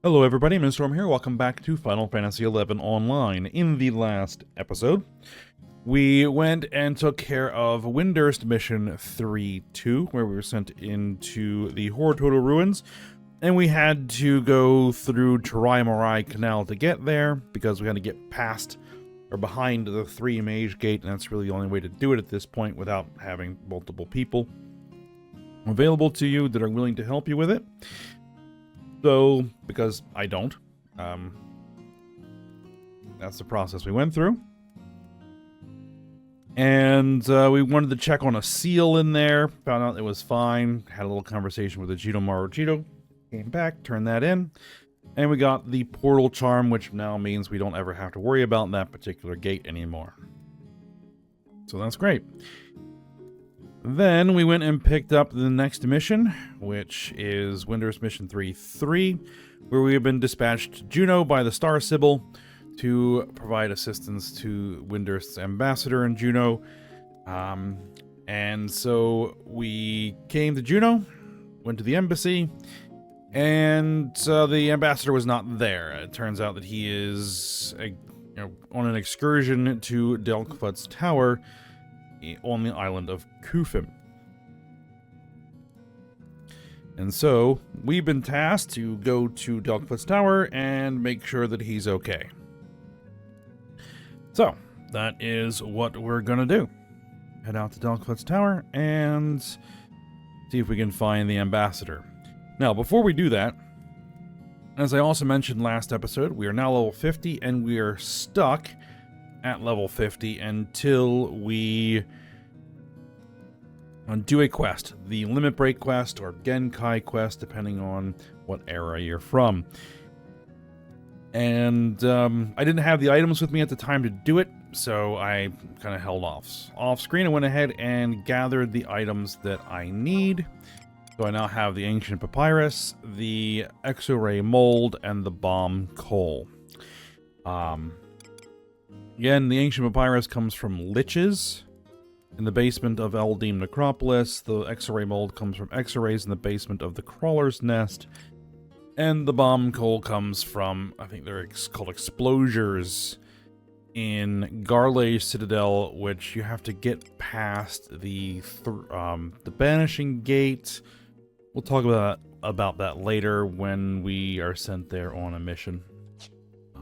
Hello everybody, Mr. Storm here. Welcome back to Final Fantasy XI Online. In the last episode, we went and took care of Windurst Mission 3-2, where we were sent into the Horatoto Ruins, and we had to go through Tarai Canal to get there, because we had to get past, or behind the 3 Mage Gate, and that's really the only way to do it at this point without having multiple people available to you that are willing to help you with it. So, because I don't, that's the process we went through. And we wanted to check on a seal in there, found out it was fine, had a little conversation with the Jito Marujito, came back, turned that in, and we got the portal charm, which now means we don't ever have to worry about that particular gate anymore. So that's great. Then we went and picked up the next mission, which is Windurst Mission 3-3, where we have been dispatched to Juno by the Star Sibyl to provide assistance to Windurst's ambassador in Juno. And so we came to Juno, went to the embassy, and the ambassador was not there. It turns out that he is on an excursion to Delkfut's Tower on the island of Kufim. And so, we've been tasked to go to Delkfut's Tower and make sure that he's okay. So, that is what we're gonna do. Head out to Delkfut's Tower and see if we can find the ambassador. Now, before we do that, as I also mentioned last episode, we are now level 50 and we are stuck at level 50 until we do a quest, the Limit Break quest or Genkai quest, depending on what era you're from. And I didn't have the items with me at the time to do it, so I kind of held off screen. I went ahead and gathered the items that I need. So I now have the Ancient Papyrus, the X-Ray Mold, and the Bomb Coal. Again, the Ancient Papyrus comes from liches in the basement of Eldim Necropolis. The X-Ray Mold comes from X-Rays in the basement of the Crawler's Nest. And the Bomb Coal comes from, I think they're called Explosures in Garlay Citadel, which you have to get past the Banishing Gate. We'll talk about that later when we are sent there on a mission.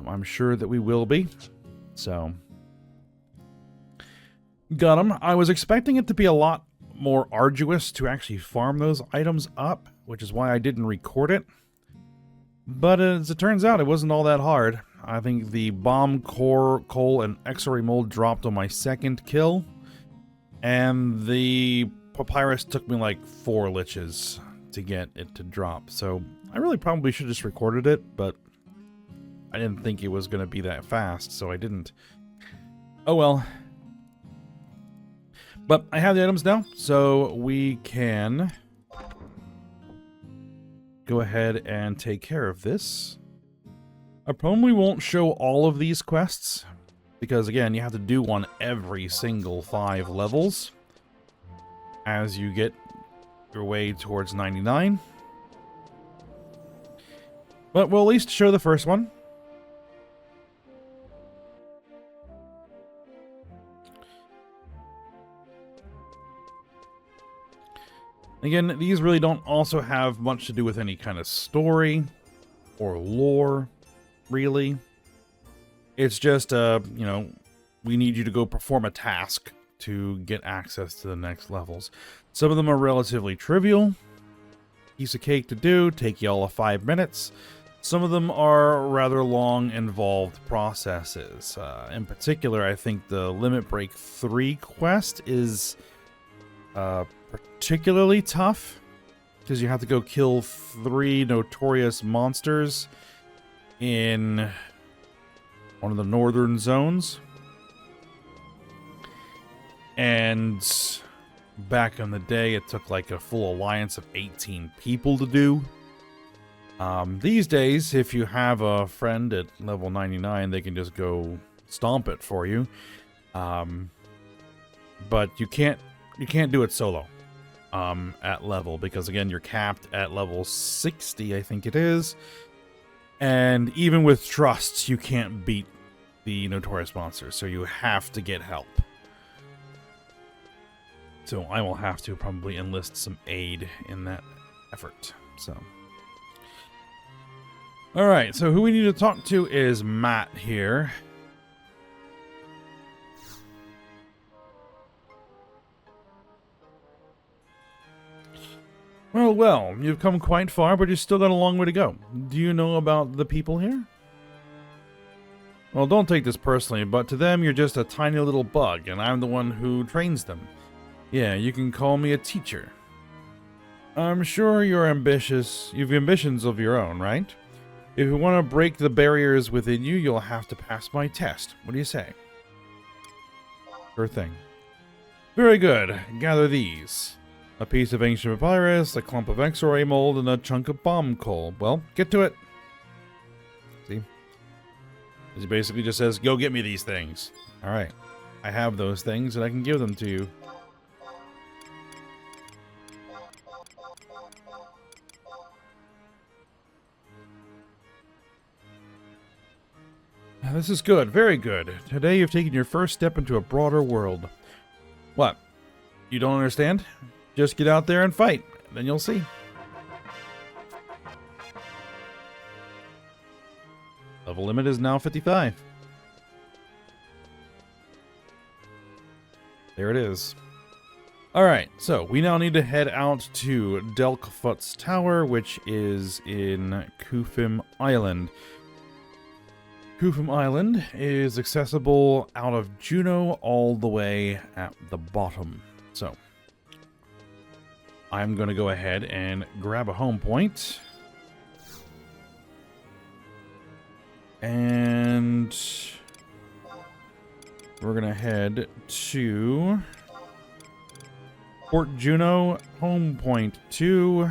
I'm sure that we will be. So, got them. I was expecting it to be a lot more arduous to actually farm those items up, which is why I didn't record it. But as it turns out, it wasn't all that hard. I think the Bomb Coal and X-Ray Mold dropped on my second kill, and the Papyrus took me like 4 liches to get it to drop. So I really probably should have just recorded it, but I didn't think it was going to be that fast, so I didn't. Oh well. But I have the items now, so we can go ahead and take care of this. I probably won't show all of these quests, because again, you have to do one every single 5 levels as you get your way towards 99. But we'll at least show the first one. Again, these really don't also have much to do with any kind of story or lore, really. It's just, we need you to go perform a task to get access to the next levels. Some of them are relatively trivial, piece of cake to do, take you all of 5 minutes. Some of them are rather long, involved processes. In particular, I think the Limit Break 3 quest is particularly tough, because you have to go kill 3 notorious monsters in one of the northern zones. And back in the day, it took like a full alliance of 18 people to do. These days, if you have a friend at level 99, they can just go stomp it for you. But you can't do it solo. at level, because again, you're capped at level 60, I think it is. And even with trusts, you can't beat the notorious monsters, so you have to get help. So I will have to probably enlist some aid in that effort. So, all right. So who we need to talk to is Matt here. Well, you've come quite far, but you've still got a long way to go. Do you know about the people here? Well, don't take this personally, but to them, you're just a tiny little bug, and I'm the one who trains them. Yeah, you can call me a teacher. I'm sure you're ambitious. You've ambitions of your own, right? If you want to break the barriers within you, you'll have to pass my test. What do you say? Sure thing. Very good. Gather these. A piece of ancient papyrus, a clump of X-ray mold, and a chunk of bomb coal. Well, get to it. See? He basically just says, go get me these things. Alright. I have those things, and I can give them to you. This is good. Very good. Today you've taken your first step into a broader world. What? You don't understand? Just get out there and fight. Then you'll see. Level limit is now 55. There it is. Alright, so we now need to head out to Delkfoot's Tower, which is in Kufim Island. Kufim Island is accessible out of Juno all the way at the bottom. So, I'm going to go ahead and grab a home point. And we're going to head to Port Juno, home point 2.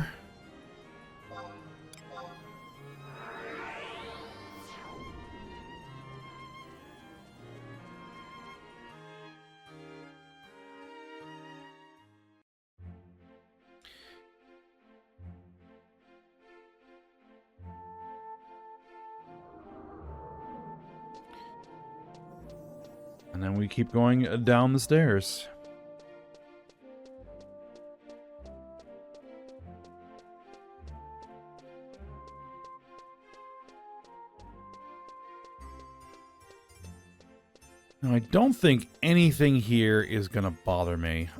And then we keep going down the stairs. Now, I don't think anything here is going to bother me.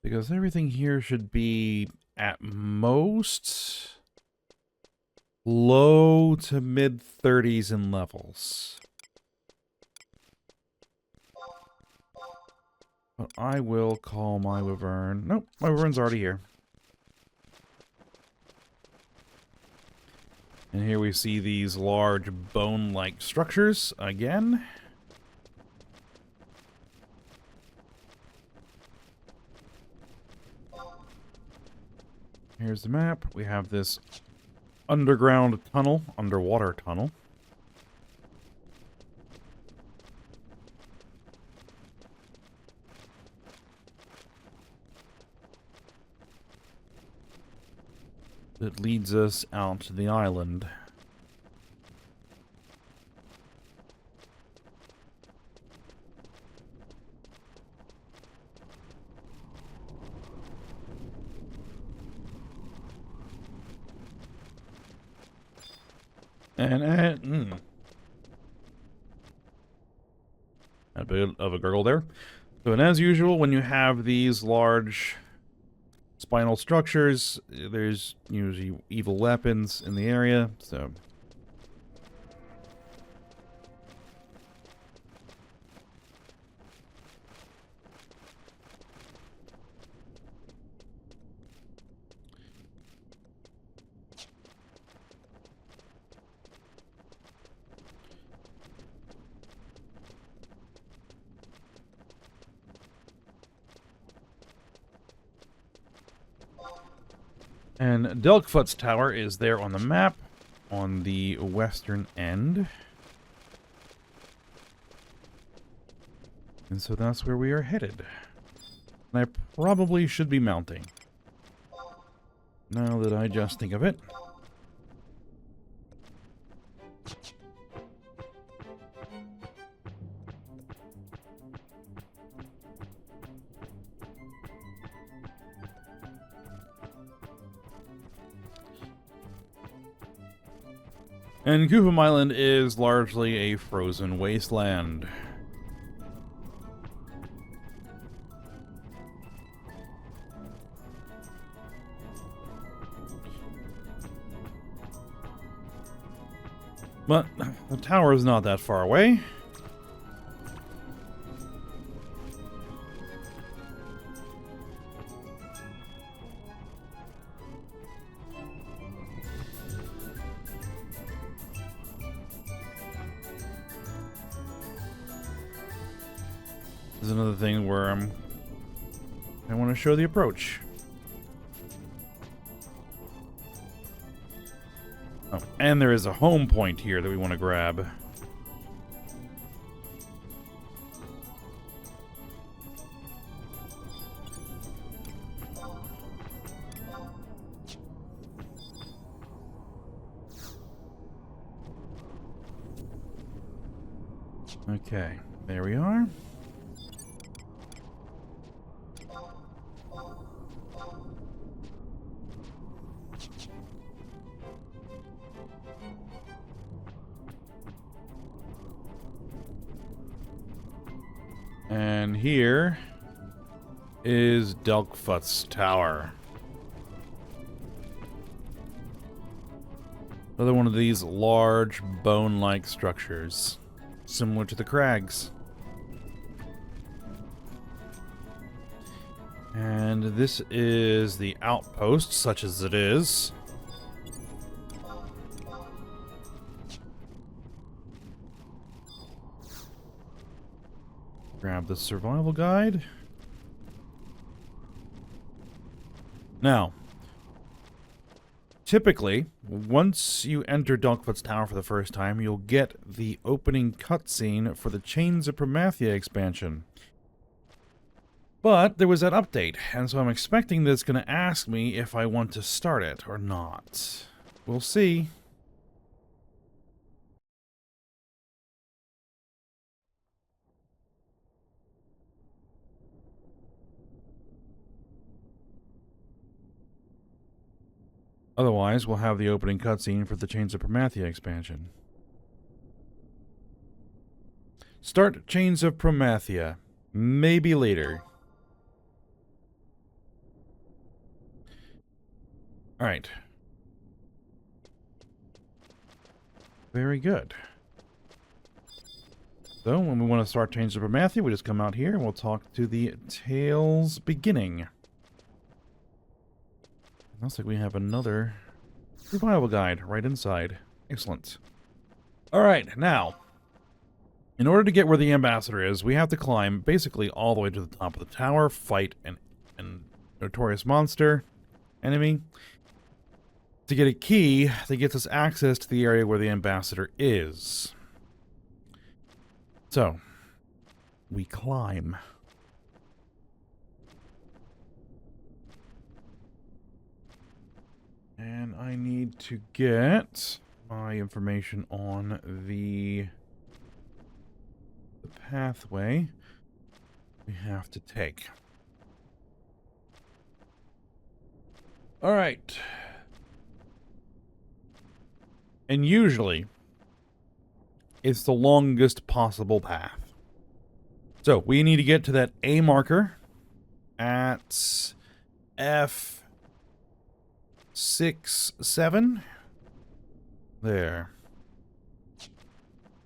Because everything here should be, at most, low to mid-30s in levels. But I will call my wyvern. Nope, my wyvern's already here. And here we see these large bone-like structures again. Here's the map. We have this underground tunnel, underwater tunnel. That leads us out to the island. And a bit of a gurgle there. So, and as usual, when you have these large spinal structures, there's usually evil weapons in the area, so... And Delkfoot's Tower is there on the map, on the western end. And so that's where we are headed. And I probably should be mounting. Now that I just think of it. And Goofum Island is largely a frozen wasteland. But the tower is not that far away. This is another thing where I want to show the approach. Oh, and there is a home point here that we want to grab. Okay, there we are. And here is Delkfuth's Tower. Another one of these large bone-like structures, similar to the crags. And this is the outpost, such as it is. Grab the survival guide. Now, typically, once you enter Delkfuth's Tower for the first time, you'll get the opening cutscene for the Chains of Promathia expansion. But there was that update, and so I'm expecting that it's going to ask me if I want to start it or not. We'll see. Otherwise, we'll have the opening cutscene for the Chains of Promathia expansion. Start Chains of Promathia. Maybe later. Alright. Very good. So, when we want to start Chains of Promathia, we just come out here and we'll talk to the Tales Beginning. Looks like we have another survival guide right inside. Excellent. Alright, now, in order to get where the ambassador is, we have to climb basically all the way to the top of the tower, fight an notorious monster enemy, to get a key that gets us access to the area where the ambassador is. So, we climb. And I need to get my information on the pathway we have to take. Alright. And usually, it's the longest possible path. So, we need to get to that A marker at F6-7. There.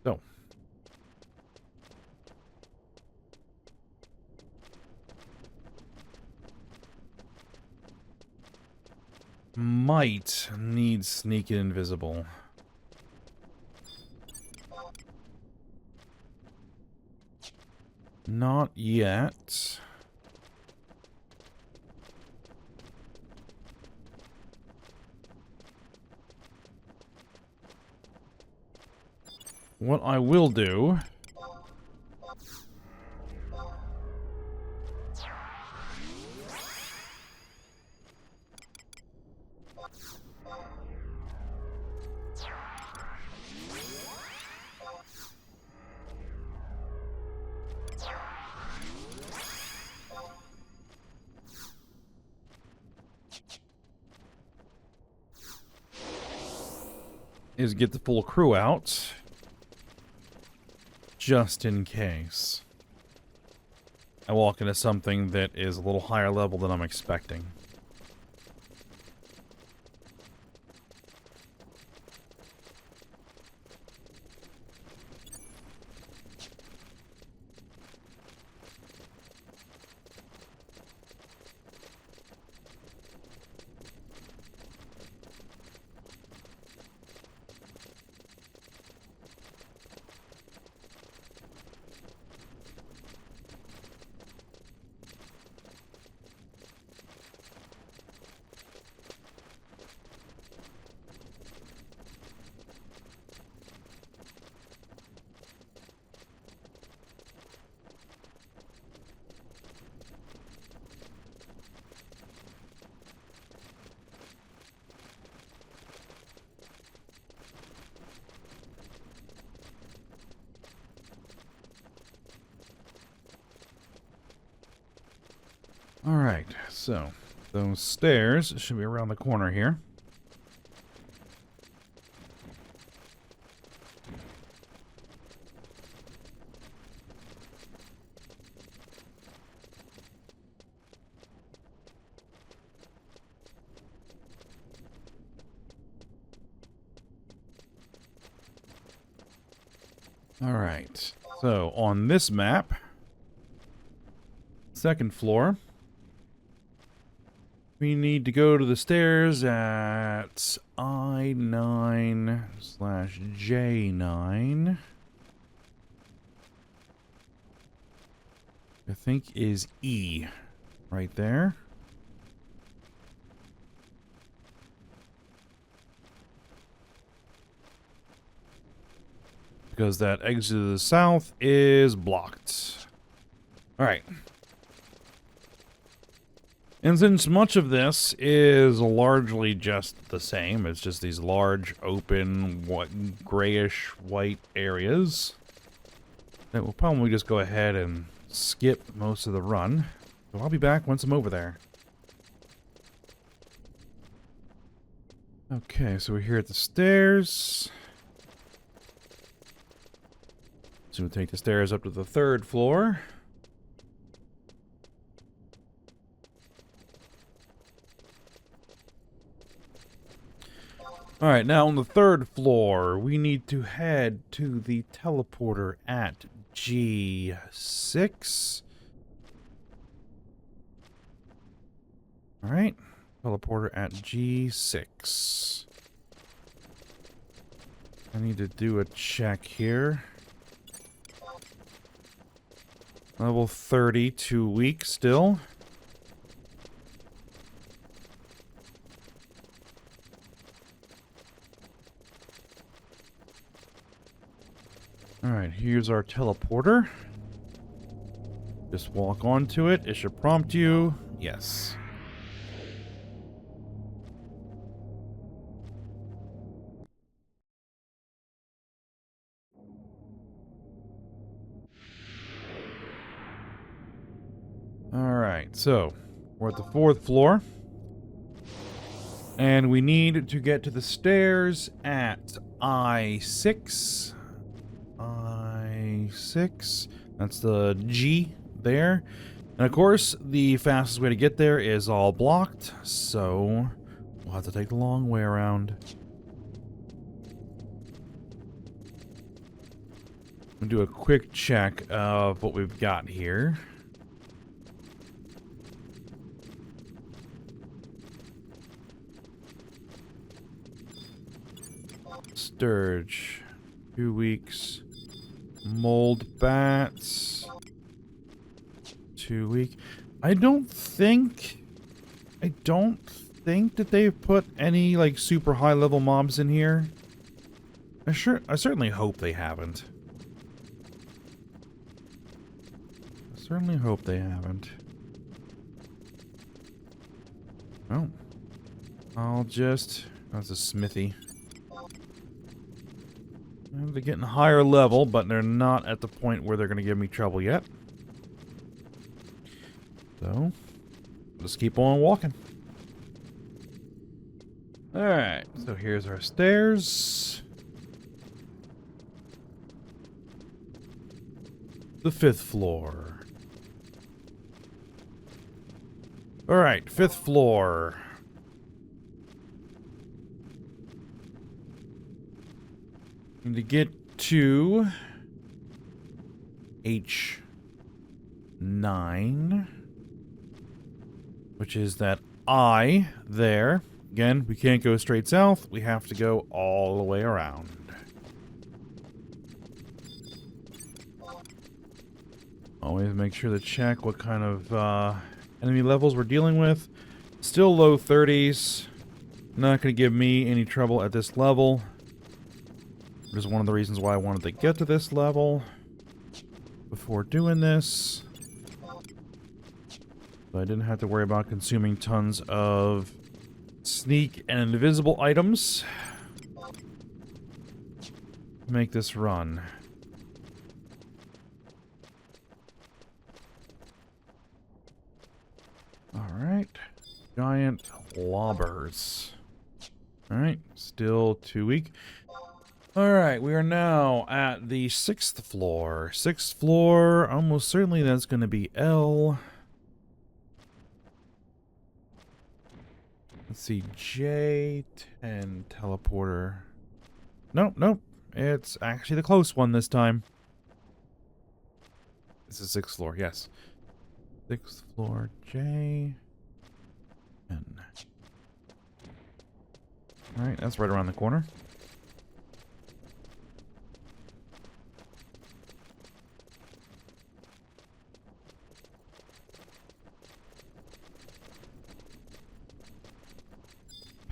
So. Might need Sneak Invisible. Not yet. What I will do is get the full crew out. Just in case I walk into something that is a little higher level than I'm expecting. Alright, so those stairs should be around the corner here. Alright, so on this map, second floor, we need to go to the stairs at I9/J9. I think is E right there. Because that exit to the south is blocked. Alright. And since much of this is largely just the same, it's just these large, open, grayish white areas, then we'll probably just go ahead and skip most of the run. So I'll be back once I'm over there. Okay, so we're here at the stairs. So we'll take the stairs up to the third floor. Alright, now on the third floor, we need to head to the teleporter at G6. Alright, teleporter at G6. I need to do a check here. Level 30, 2 weeks still. Alright, here's our teleporter. Just walk onto it. It should prompt you. Yes. Alright, so we're at the fourth floor. And we need to get to the stairs at I6. I6. That's the G there. And of course, the fastest way to get there is all blocked, so we'll have to take the long way around. We'll do a quick check of what we've got here. Sturge. 2 weeks. Mold bats. 2 week. I don't think that they've put any like super high level mobs in here. I certainly hope they haven't. Certainly hope they haven't. Oh. That's a smithy. They're getting higher level, but they're not at the point where they're going to give me trouble yet. So, let's keep on walking. Alright, so here's our stairs. the 5th floor. Alright, 5th floor. Need to get to H9, which is that I there. Again, we can't go straight south. We have to go all the way around. Always make sure to check what kind of enemy levels we're dealing with. Still low 30s. Not going to give me any trouble at this level. This is one of the reasons why I wanted to get to this level before doing this. So I didn't have to worry about consuming tons of sneak and invisible items to make this run. Alright. Giant lobbers. Alright, still too weak. Alright, we are now at the 6th floor. 6th floor, almost certainly that's going to be L. Let's see, J10 teleporter. Nope, nope. It's actually the close one this time. This is 6th floor, yes. 6th floor, J10. Alright, that's right around the corner.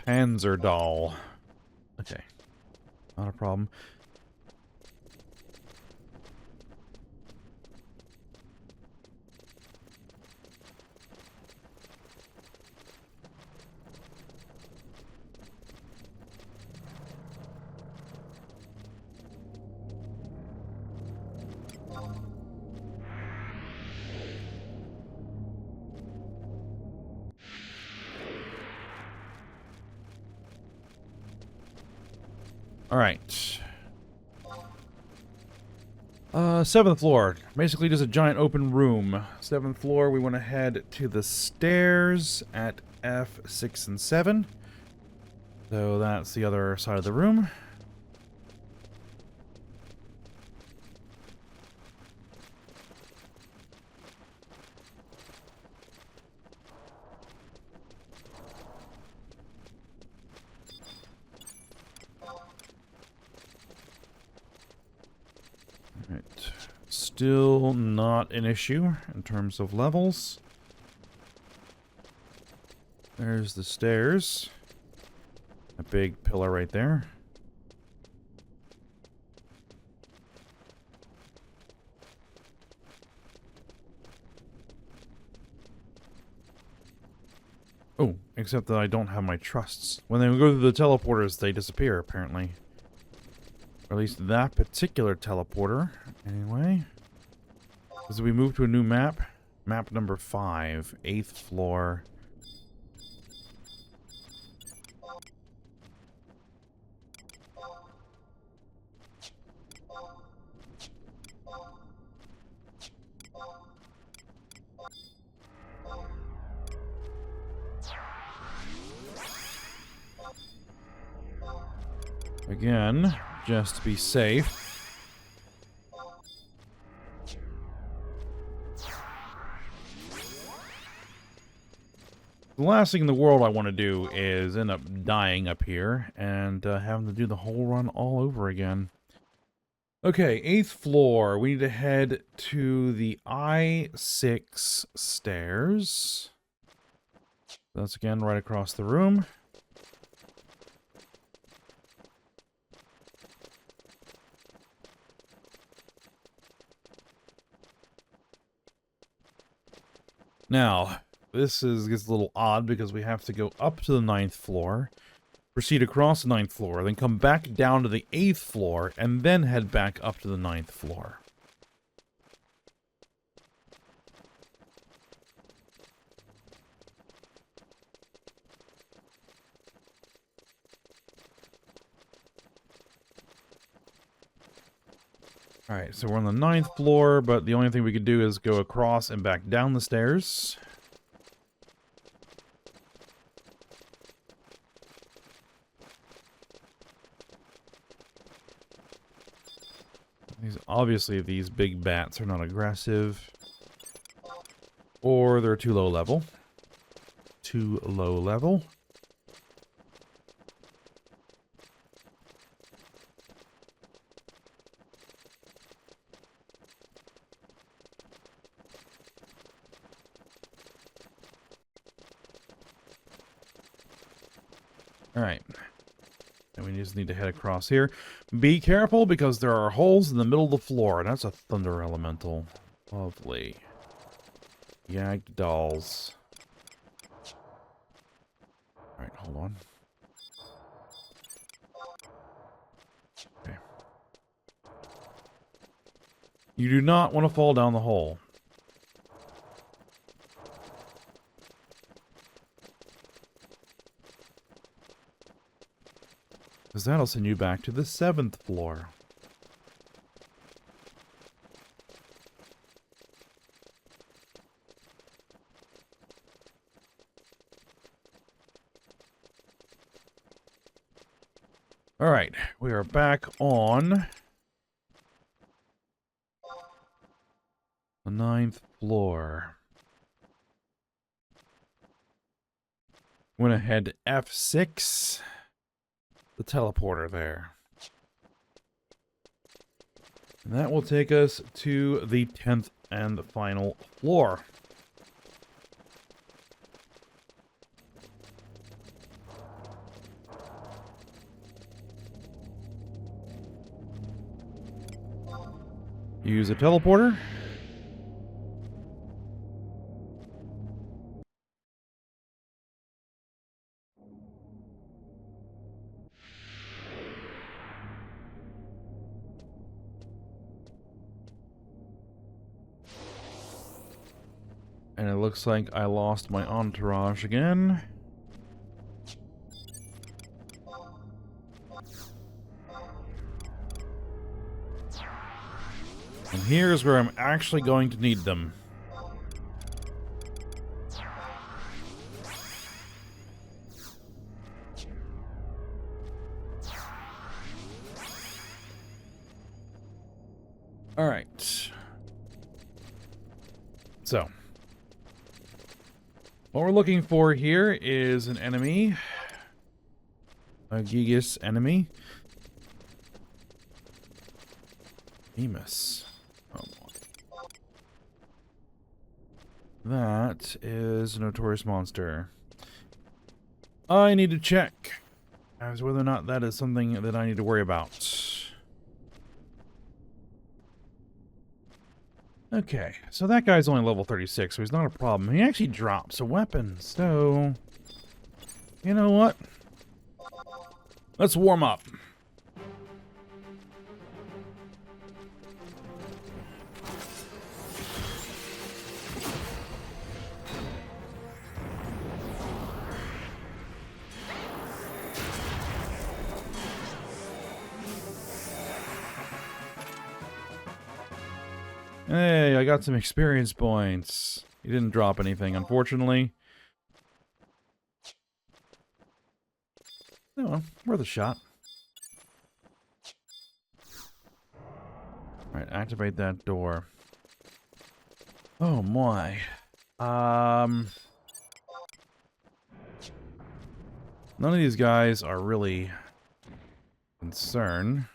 Panzerdoll. Okay. Not a problem. Alright. 7th floor. Basically just a giant open room. 7th floor, we want to head to the stairs at F6 and 7. So that's the other side of the room. Right. Still not an issue in terms of levels. There's the stairs. A big pillar right there. Oh, except that I don't have my trusts. When they go through the teleporters, they disappear, apparently. Or at least that particular teleporter. Anyway. As we move to a new map. Map number 5. 8th floor. Again, just to be safe. The last thing in the world I want to do is end up dying up here and having to do the whole run all over again. Okay, 8th floor. We need to head to the I6 stairs. That's again right across the room. Now, this gets a little odd because we have to go up to the 9th floor, proceed across the 9th floor, then come back down to the 8th floor, and then head back up to the 9th floor. Alright, so we're on the 9th floor, but the only thing we could do is go across and back down the stairs. Obviously, these big bats are not aggressive. Or they're too low level. Too low level. Alright. And we just need to head across here. Be careful because there are holes in the middle of the floor. That's a thunder elemental. Lovely. Yagged dolls. Alright, hold on. Okay. You do not want to fall down the hole. Because that'll send you back to the 7th floor. Alright, we are back on the 9th floor. I'm gonna head F6. The teleporter there. And that will take us to the 10th and final floor. Use a teleporter. And it looks like I lost my entourage again. And here's where I'm actually going to need them. All right. So, what we're looking for here is an enemy. A Gigas enemy. Emus. Oh boy. That is a notorious monster. I need to check as whether or not that is something that I need to worry about. Okay, so that guy's only level 36, so he's not a problem. He actually drops a weapon, so... You know what? Let's warm up. Hey, I got some experience points. He didn't drop anything, unfortunately. Oh, well, worth a shot. Alright, activate that door. Oh my. None of these guys are really concerned.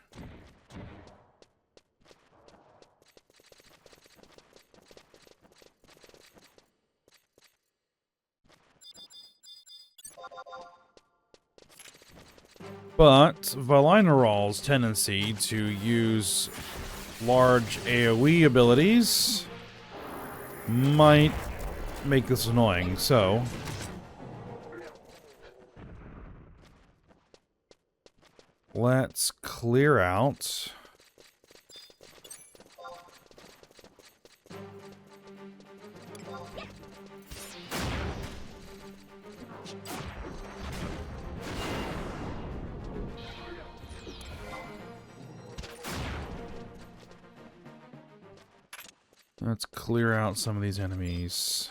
But Vana'diel's tendency to use large AoE abilities might make this annoying, so... Let's clear out... Let's clear out some of these enemies.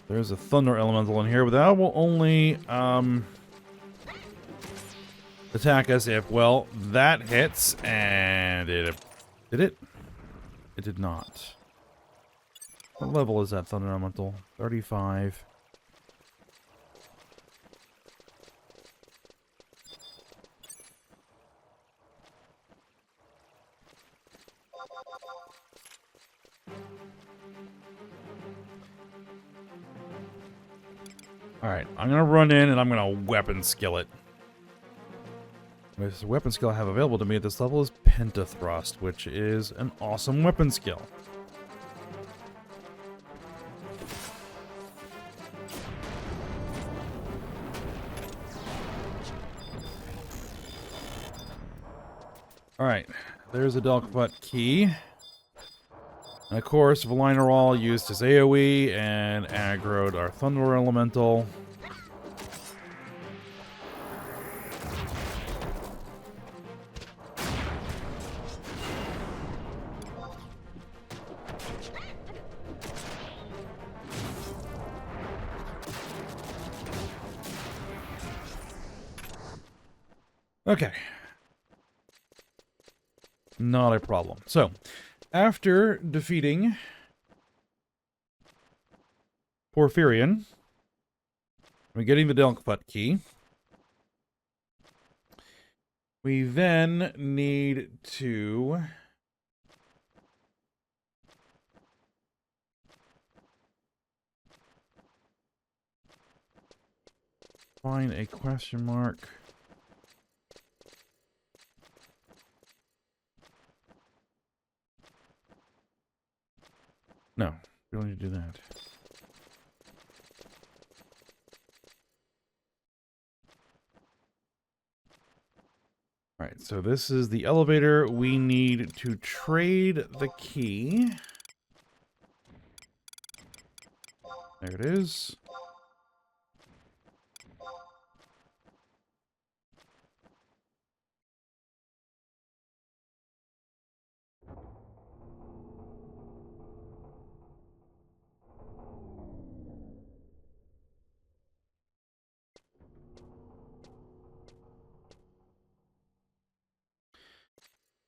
There's a thunder elemental in here, but that will only attack us if, well, that hits, and it... Did it? It did not. What level is that thunder elemental? 35. Alright, I'm gonna run in and I'm gonna weapon skill it. The weapon skill I have available to me at this level is Pentathrust, which is an awesome weapon skill. Alright, there's a Delkbutt key. And of course, Valinor used his AoE and aggroed our Thunder Elemental. Okay. Not a problem. So, after defeating Porphyrion, we're getting the Delkbutt key. We then need to find a question mark. No, we don't need to do that. Alright, so this is the elevator. We need to trade the key. There it is.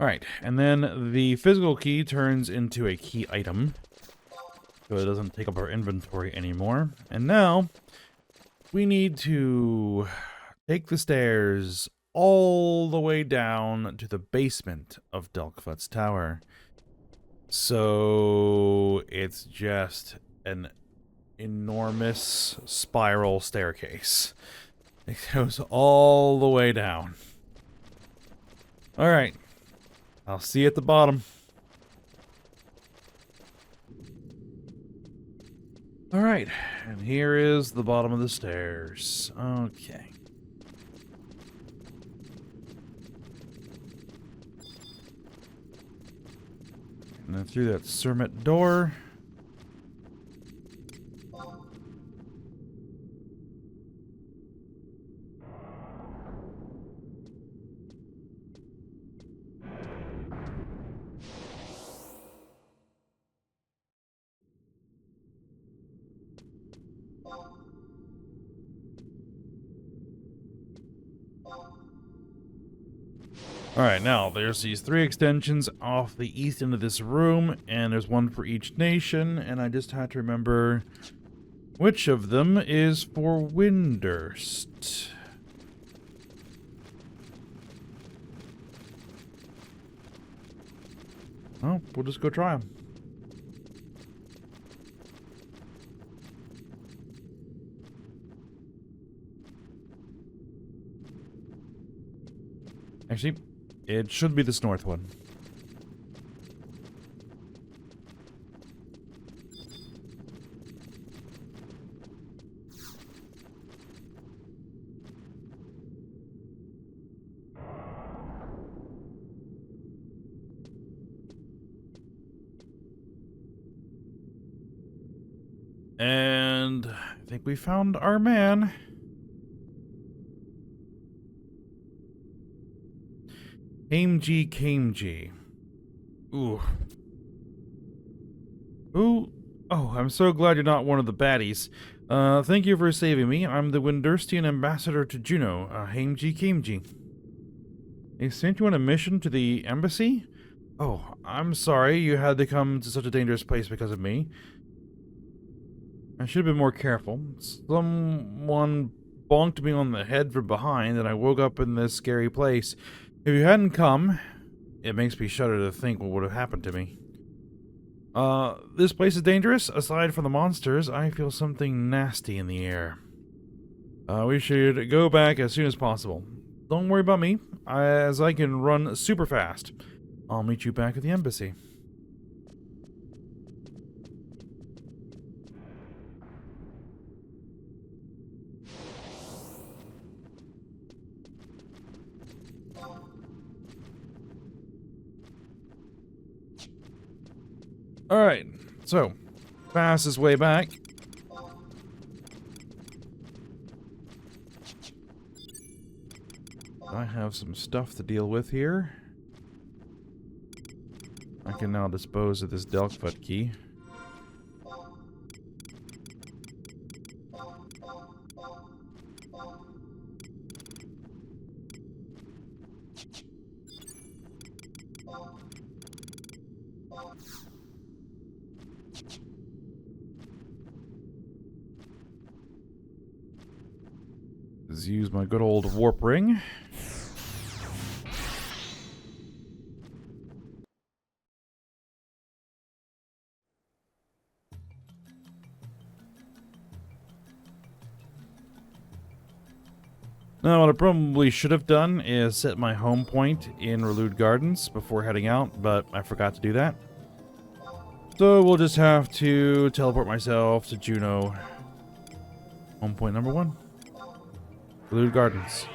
Alright, and then the physical key turns into a key item, so it doesn't take up our inventory anymore. And now, we need to take the stairs all the way down to the basement of Delkbutt's tower. So, it's just an enormous spiral staircase. It goes all the way down. Alright. I'll see you at the bottom. Alright, and here is the bottom of the stairs. Okay. And then through that Sermet door. Alright, now there's these 3 extensions off the east end of this room, and there's one for each nation, and I just had to remember which of them is for Windurst. Oh, we'll just go try them. Actually, it should be this north one. And I think we found our man. Kamji. Ooh. Ooh. Oh, I'm so glad you're not one of the baddies. Thank you for saving me. I'm the Windurstian ambassador to Juno, Kamji. They sent you on a mission to the embassy? Oh, I'm sorry you had to come to such a dangerous place because of me. I should have been more careful. Someone bonked me on the head from behind, and I woke up in this scary place. If you hadn't come, it makes me shudder to think what would have happened to me. This place is dangerous. Aside from the monsters, I feel something nasty in the air. We should go back as soon as possible. Don't worry about me, as I can run super fast. I'll meet you back at the embassy. Alright, so, fastest way back. I have some stuff to deal with here. I can now dispose of this Delkfoot key. Let's use my good old warp ring. Now, what I probably should have done is set my home point in Relude Gardens before heading out, but I forgot to do that. So we'll just have to teleport myself to Juno. Home point number 1. Relude Gardens.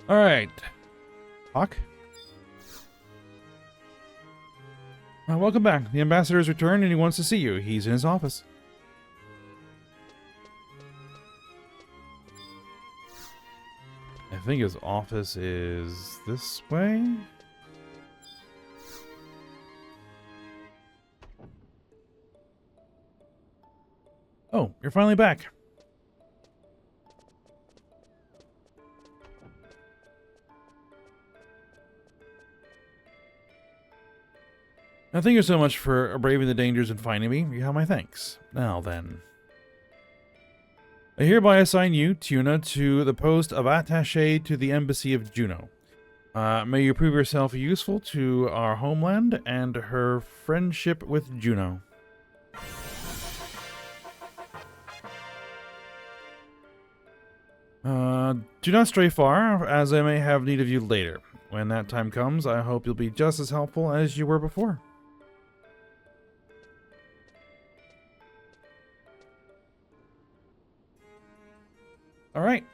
Alright. Hawk? Welcome back. The ambassador's returned and he wants to see you. He's in his office. I think his office is this way? Oh, you're finally back. Now, thank you so much for braving the dangers and finding me. You have my thanks. Now then. I hereby assign you, Tuna, to the post of attaché to the embassy of Juno. May you prove yourself useful to our homeland and her friendship with Juno. Do not stray far, as I may have need of you later. When that time comes, I hope you'll be just as helpful as you were before. Alright.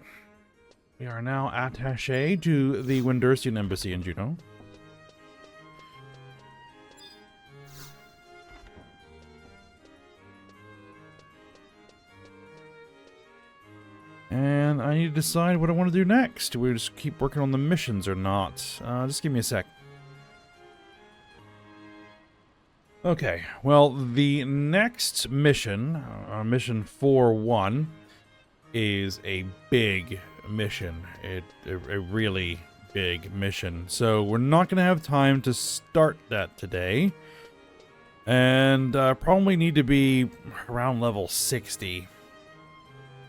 We are now attaché to the Windurstian embassy in Juno. And I need to decide what I want to do next. Do we just keep working on the missions or not? Just give me a sec. Okay, well, the next mission, mission 4-1, is a big mission. A really big mission. So we're not going to have time to start that today. And probably need to be around level 60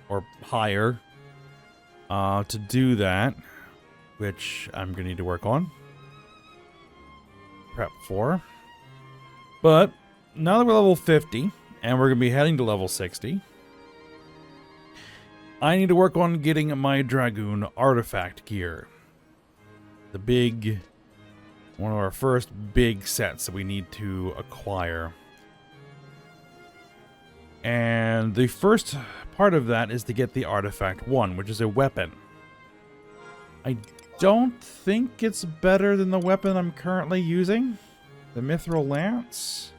or higher to do that, which I'm going to need to work on. Prep for. But now that we're level 50 and we're going to be heading to level 60, I need to work on getting my Dragoon artifact gear. One of our first big sets that we need to acquire. And the first part of that is to get the Artifact 1, which is a weapon. I don't think it's better than the weapon I'm currently using. The Mithril Lance.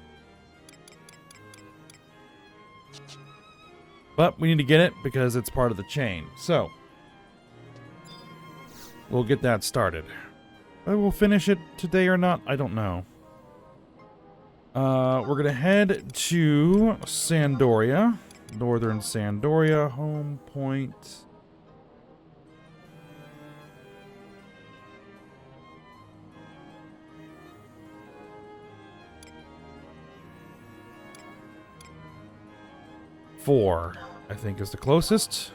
But we need to get it because it's part of the chain. So, we'll get that started. Whether we'll finish it today or not, I don't know. We're going to head to Sandoria. Northern Sandoria, home point. Four, I think, is the closest.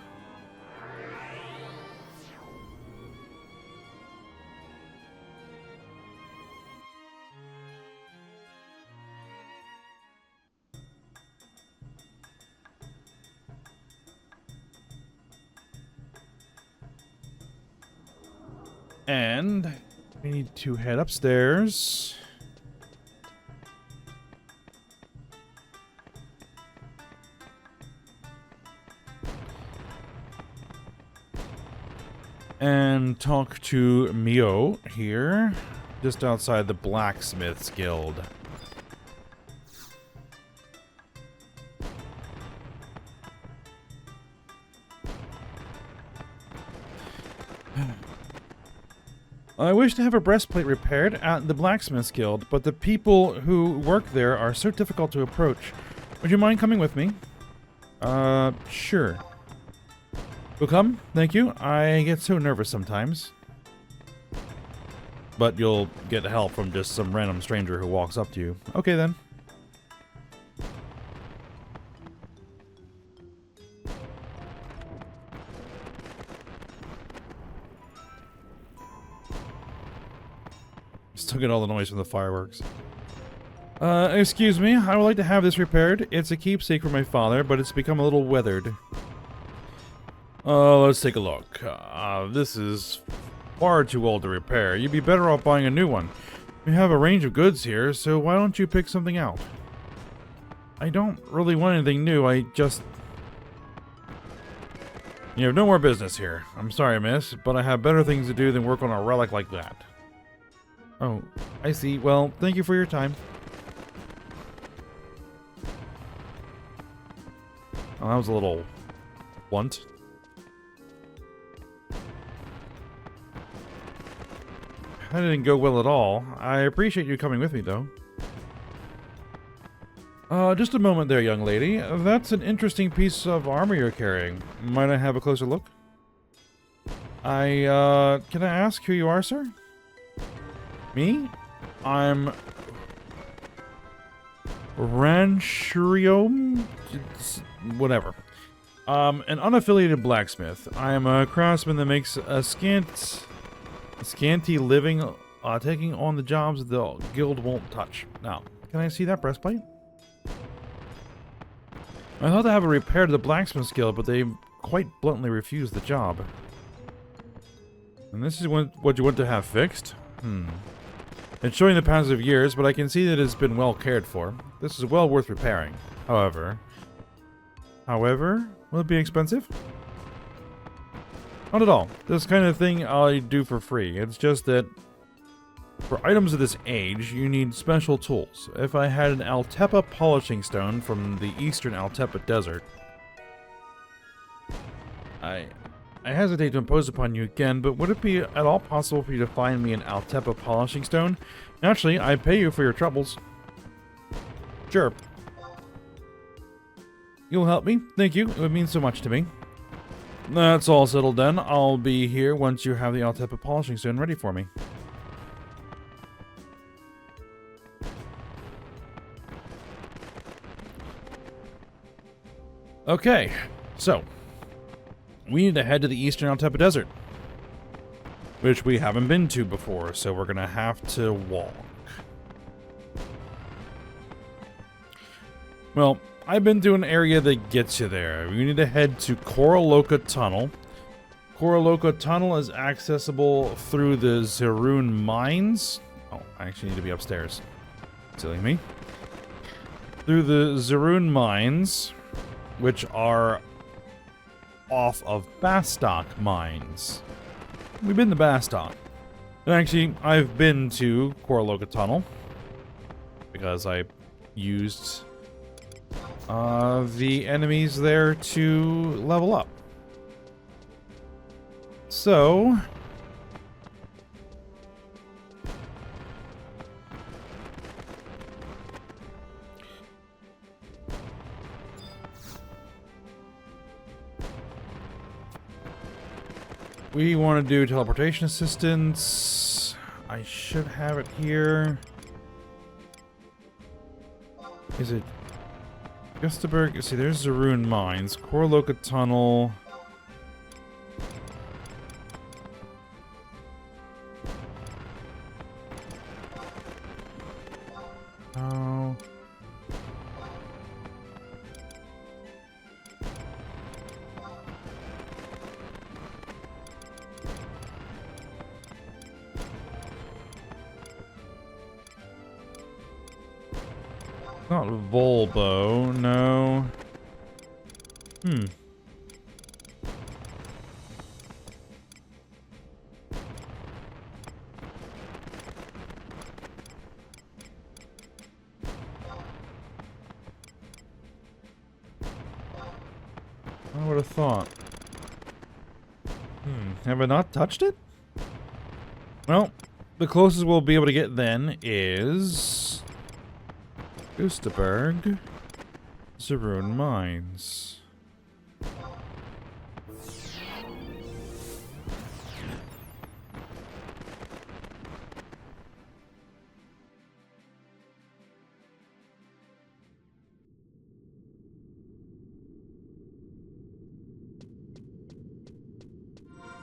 And we need to head upstairs. And talk to Mio here, just outside the Blacksmith's Guild. I wish to have a breastplate repaired at the Blacksmith's Guild, but the people who work there are so difficult to approach. Would you mind coming with me? Sure. You'll come? Thank you. I get so nervous sometimes. But you'll get help from just some random stranger who walks up to you. Okay, then. Still get all the noise from the fireworks. Excuse me. I would like to have this repaired. It's a keepsake from my father, but it's become a little weathered. Let's take a look. This is far too old to repair. You'd be better off buying a new one. We have a range of goods here, so why don't you pick something out? I don't really want anything new, I just... You have no more business here. I'm sorry, miss, but I have better things to do than work on a relic like that. Oh, I see. Well, thank you for your time. Oh, that was a little blunt. That didn't go well at all. I appreciate you coming with me, though. Just a moment there, young lady. That's an interesting piece of armor you're carrying. Might I have a closer look? Can I ask who you are, sir? Me? I'm... Ranchurium? Whatever. An unaffiliated blacksmith. I am a craftsman that makes a scanty living, taking on the jobs the guild won't touch. Now, can I see that breastplate? I thought to have it repaired to the blacksmith's guild, but they quite bluntly refused the job. And this is what you want to have fixed? It's showing the passage of years, but I can see that it's been well cared for. This is well worth repairing. However, will it be expensive? Not at all. This kind of thing I do for free. It's just that for items of this age, you need special tools. If I had an Altepa polishing stone from the eastern Altepa desert, I hesitate to impose upon you again, but would it be at all possible for you to find me an Altepa polishing stone? Naturally, I pay you for your troubles. Sure. You'll help me? Thank you. It would mean so much to me. That's all settled then. I'll be here once you have the Altepa polishing stone ready for me. Okay, so we need to head to the eastern Altepa Desert, which we haven't been to before, so we're gonna have to walk. Well, I've been to an area that gets you there. We need to head to Koroloka Tunnel. Koroloka Tunnel is accessible through the Zerun Mines. Oh, I actually need to be upstairs. Silly me. Through the Zerun Mines. which are off of Bastock mines. We've been to Bastock. And actually, I've been to Korloka Tunnel because I used the enemies there to level up. So we want to do teleportation assistance. I should have it here. Is it Gustaberg? See, there's the Ruined Mines. Korloka Tunnel. Oh. Not Volbo, no. I would have thought. Have I not touched it? Well, the closest we'll be able to get then is Gustaberg, Ruined Mines.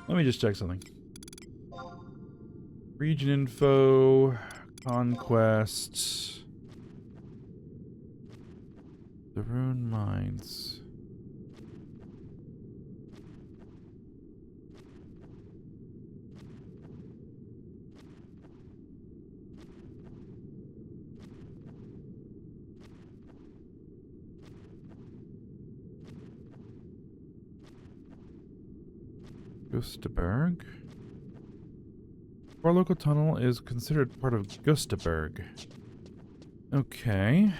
Let me just check something. Region info, conquest, the Ruined Mines. Gustaberg. Korloka Tunnel is considered part of Gustaberg. Okay.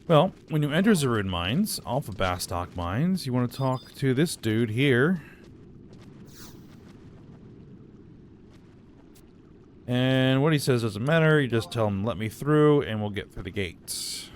Well, when you enter the Ruined Mines, off of Bastock Mines, you want to talk to this dude here. And what he says doesn't matter. You just tell him, let me through, and we'll get through the gates.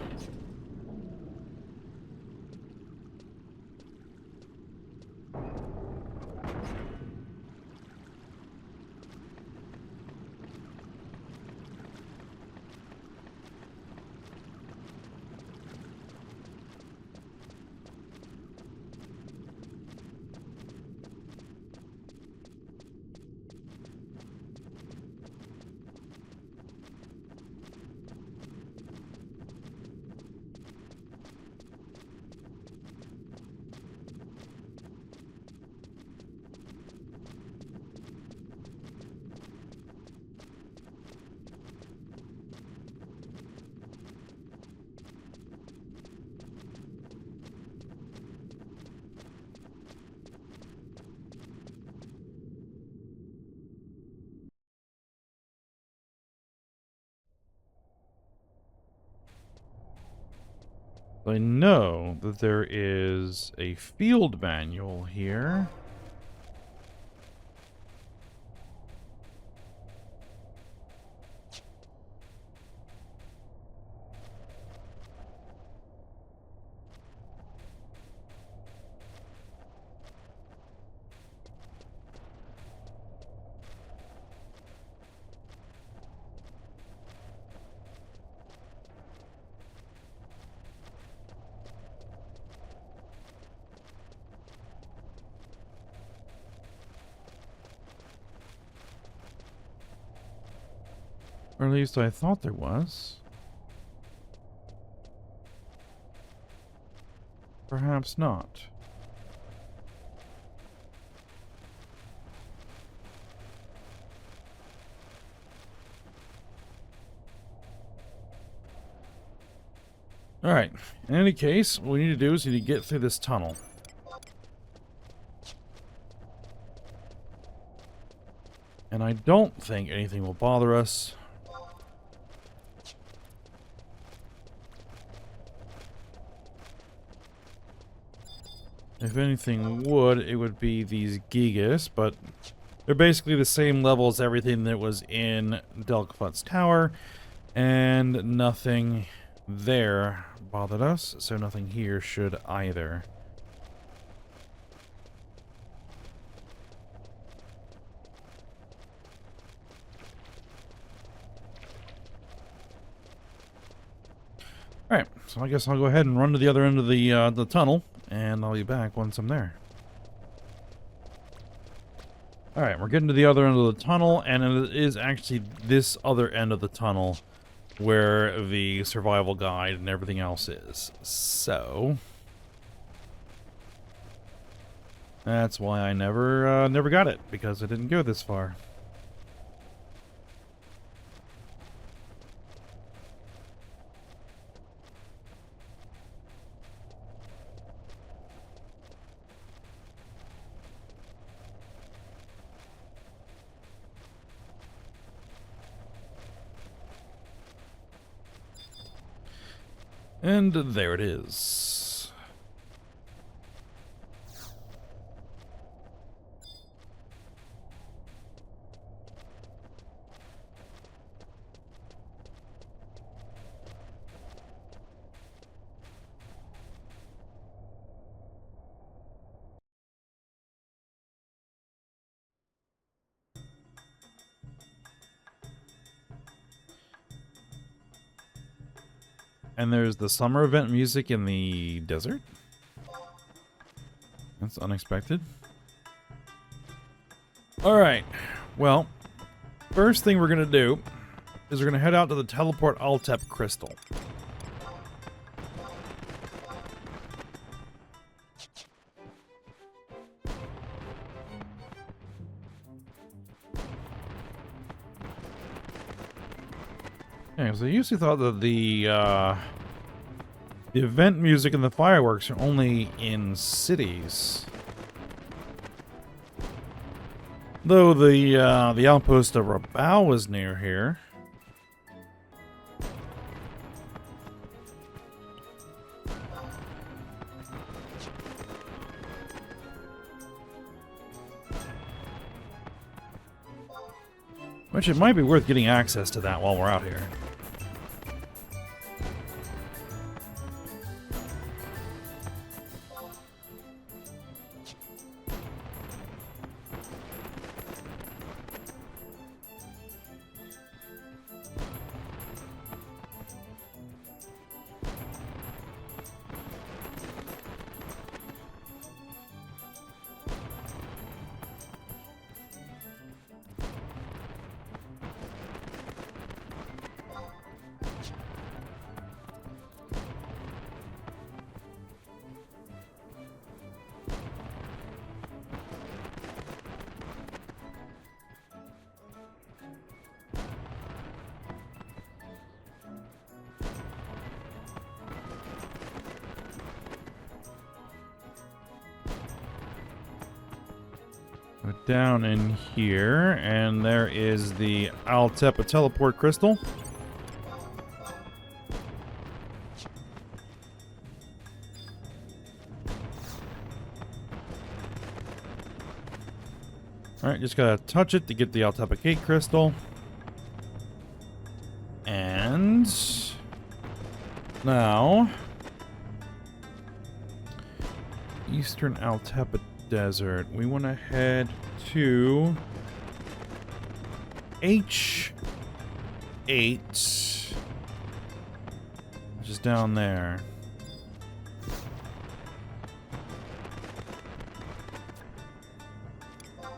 I know that there is a field manual here. Or at least I thought there was. Perhaps not. Alright, in any case, what we need to do is we need to get through this tunnel. And I don't think anything will bother us. If anything would, it would be these Gigas, but they're basically the same level as everything that was in Delcafut's tower, and nothing there bothered us, so nothing here should either. Alright, so I guess I'll go ahead and run to the other end of the tunnel, and I'll be back once I'm there. Alright, we're getting to the other end of the tunnel, and it is actually this other end of the tunnel where the survival guide and everything else is. So that's why I never got it, because I didn't go this far. And there it is. And there's the summer event music in the desert. That's unexpected. Alright, well, first thing we're going to do is we're going to head out to the teleport Altep crystal. Yeah, so I usually thought that the event music and the fireworks are only in cities. Though the outpost of Rabao was near here. Which it might be worth getting access to that while we're out here. Down in here, and there is the Altepa teleport crystal. Alright, just gotta touch it to get the Altepa gate crystal. And now Eastern Altepa Desert. We want to head to H8, which is down there.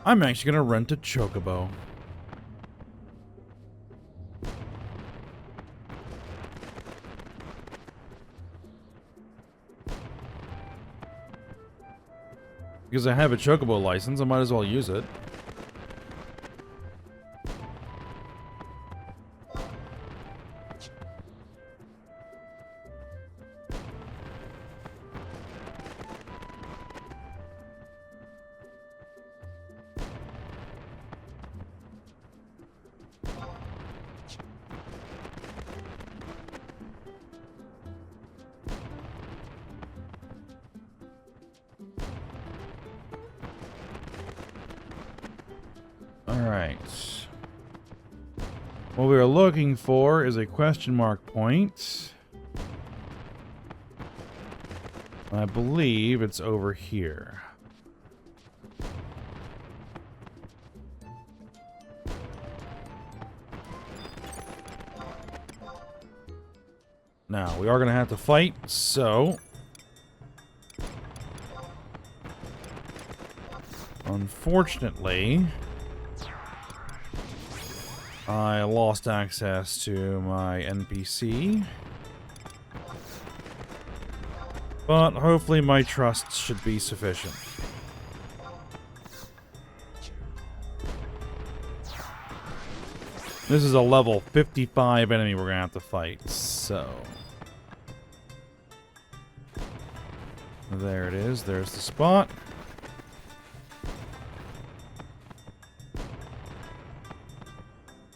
I'm actually going to rent a chocobo. Because I have a chocobo license, I might as well use it. Alright. What we are looking for is a question mark point. I believe it's over here. Now, we are going to have to fight, so... Unfortunately, I lost access to my NPC. But hopefully my trust should be sufficient. This is a level 55 enemy we're going to have to fight, so... There it is. There's the spot.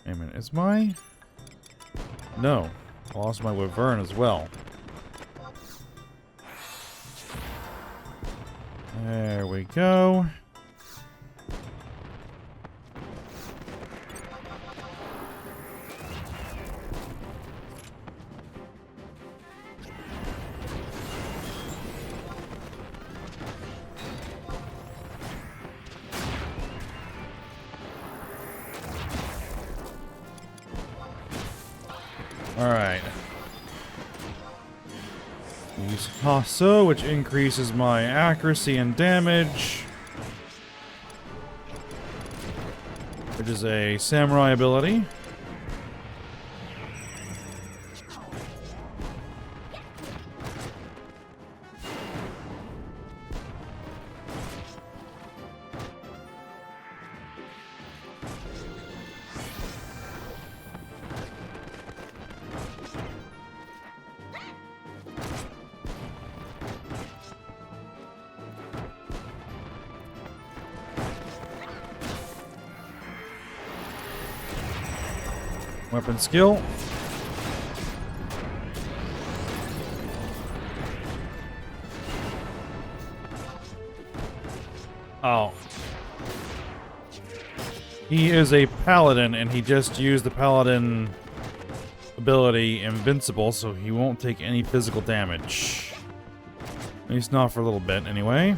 Wait a minute. Is my... No. I lost my Wyvern as well. There we go. Alright. Use Hasso, which increases my accuracy and damage. Which is a samurai ability. Weapon skill. Oh. He is a paladin, and he just used the paladin ability invincible, so he won't take any physical damage. At least not for a little bit, anyway.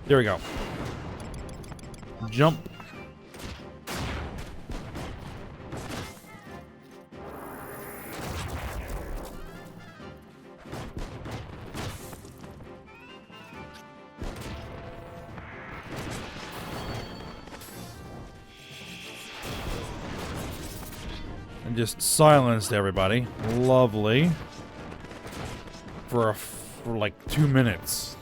There we go. Jump. And just silenced everybody. Lovely. For like 2 minutes.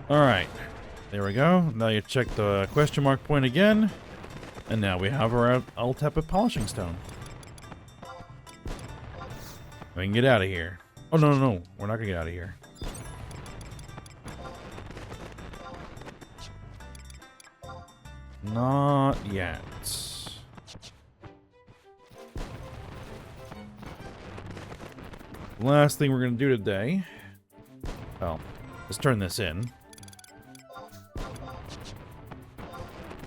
Alright, there we go. Now you check the question mark point again. And now we have our Altepet polishing stone. We can get out of here. Oh, no, no, no. We're not going to get out of here. Not yet. Last thing we're going to do today... Well, let's turn this in.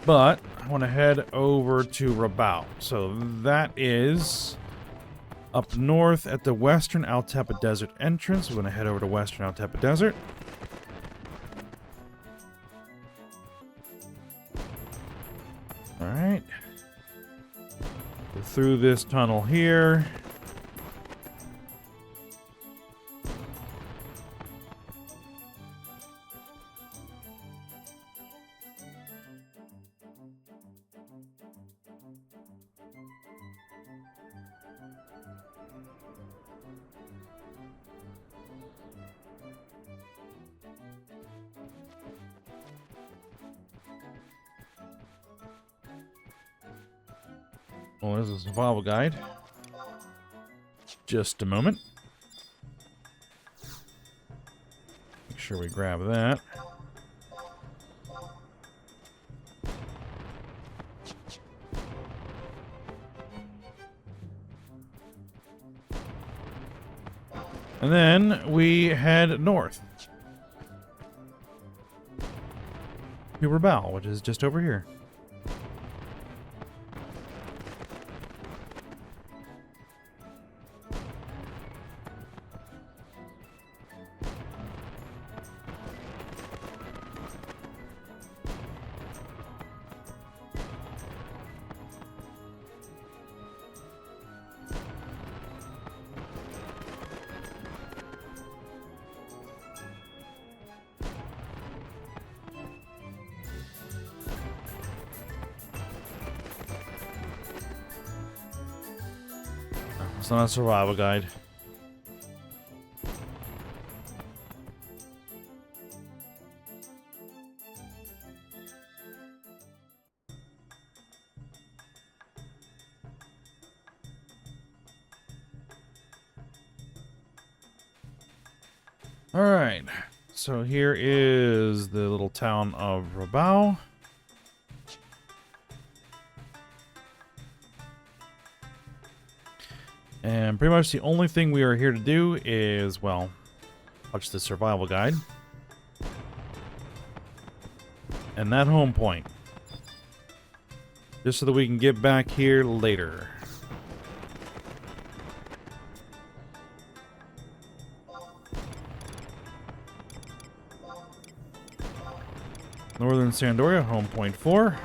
But I want to head over to Rabaul. So that is up north at the Western Altepet Desert entrance. We're going to head over to Western Altepet Desert. Alright. Go through this tunnel here. Oh, there's a survival guide. Just a moment. Make sure we grab that. And then we head north to Vana'diel, which is just over here. It's not a survival guide. Alright, so here is the little town of Vana'diel. And pretty much the only thing we are here to do is, well, watch the survival guide. And that home point. Just so that we can get back here later. Northern Sandoria, home point 4.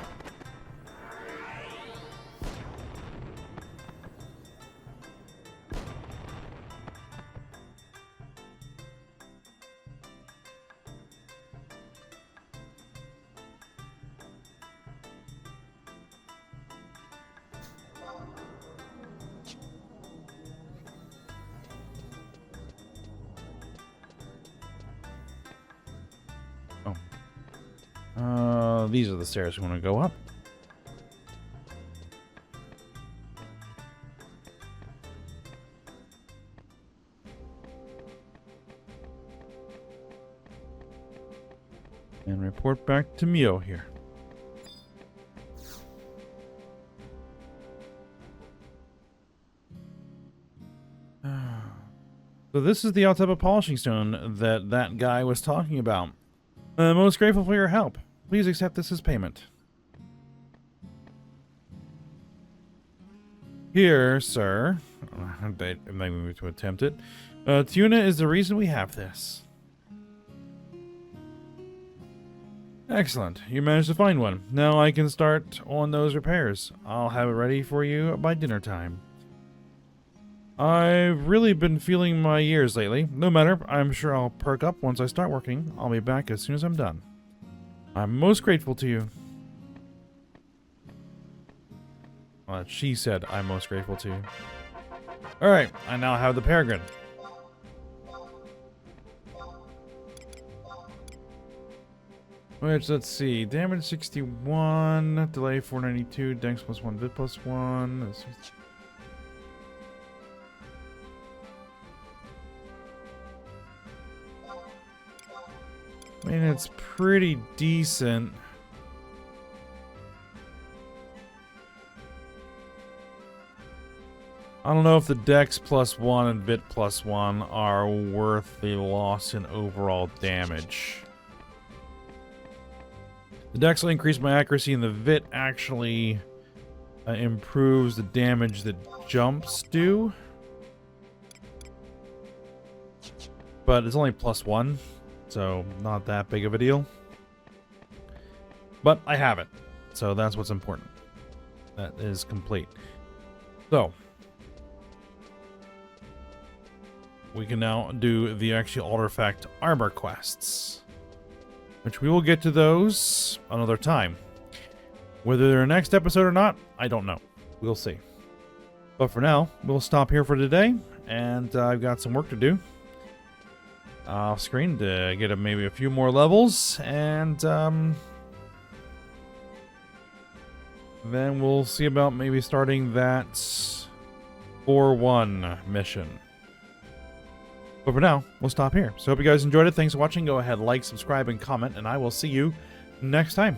These are the stairs we want to go up. And report back to Mio here. So this is the Alteba polishing stone that guy was talking about. Most grateful for your help. Please accept this as payment. Here, sir. I'm moving to attempt it. Tuna is the reason we have this. Excellent. You managed to find one. Now I can start on those repairs. I'll have it ready for you by dinner time. I've really been feeling my ears lately. No matter, I'm sure I'll perk up once I start working. I'll be back as soon as I'm done. I'm most grateful to you. Well, she said I'm most grateful to you. Alright, I now have the Peregrine. Which, let's see, damage 61, delay 492, dex plus 1, bit plus 1. I mean, it's pretty decent. I don't know if the dex plus 1 and bit plus 1 are worth the loss in overall damage. The dex will increase my accuracy, and the vit actually improves the damage that jumps do. But it's only plus 1, so not that big of a deal. But I have it, so that's what's important. That is complete. So we can now do the actual artifact armor quests, which we will get to those another time. Whether they're next episode or not, I don't know. We'll see. But for now, we'll stop here for today, and I've got some work to do off screen to get maybe a few more levels, and then we'll see about maybe starting that 4-1 mission. But for now, we'll stop here. So hope you guys enjoyed it. Thanks for watching. Go ahead, like, subscribe, and comment, and I will see you next time.